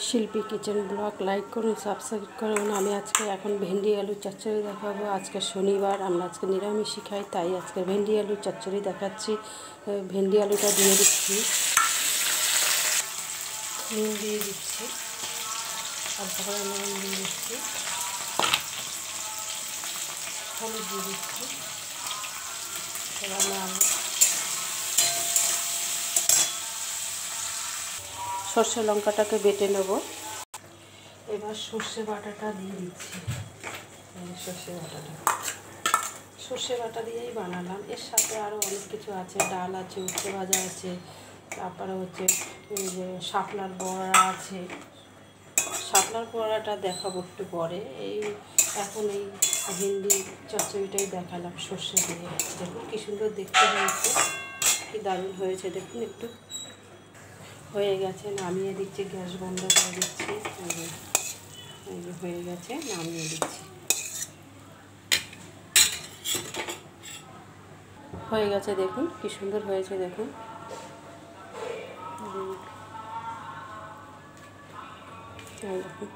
শিল্পী kitchen blog like করুন, subscribe করুন। আমি আজকে এখন ভেন্ডি আলুর চচ্চড়ি দেখাবো। আজকে শনিবার, আমরা আজকে নিরামিষই খাই, তাই আজকে ভেন্ডি আলুর চচ্চড়ি দেখাচ্ছি। ভেন্ডি আলুটা দিয়ে দিচ্ছি, নুন দিয়ে দিচ্ছি, অল্প করে নুন দিয়ে দিচ্ছি, হলুদ দিয়ে দিচ্ছি। এবার সর্ষে লঙ্কাটাকে বেটে নেব। এবার সর্ষে বাটাটা দিয়ে দিচ্ছি। সর্ষে বাটা দিয়েই বানালাম। এর সাথে আরও অনেক কিছু আছে, ডাল আছে, উচ্ছে ভাজা আছে, তারপরে হচ্ছে যে শাপলার বড়া আছে। শাপলার বড়াটা দেখাবো একটু পরে। এখন এই ভেন্ডি চচ্চড়িটাই দেখালাম সর্ষে দিয়ে। দেখুন কী সুন্দর দেখতে হয়েছে, কী দারুণ হয়েছে। দেখুন একটু হয়ে গেছে, নামিয়ে দিচ্ছি, গ্যাস বন্ধ করে দিচ্ছি। হয়ে গেছে, নামিয়ে দিচ্ছি। হয়ে গেছে, দেখুন কি সুন্দর হয়েছে। দেখুন দেখুন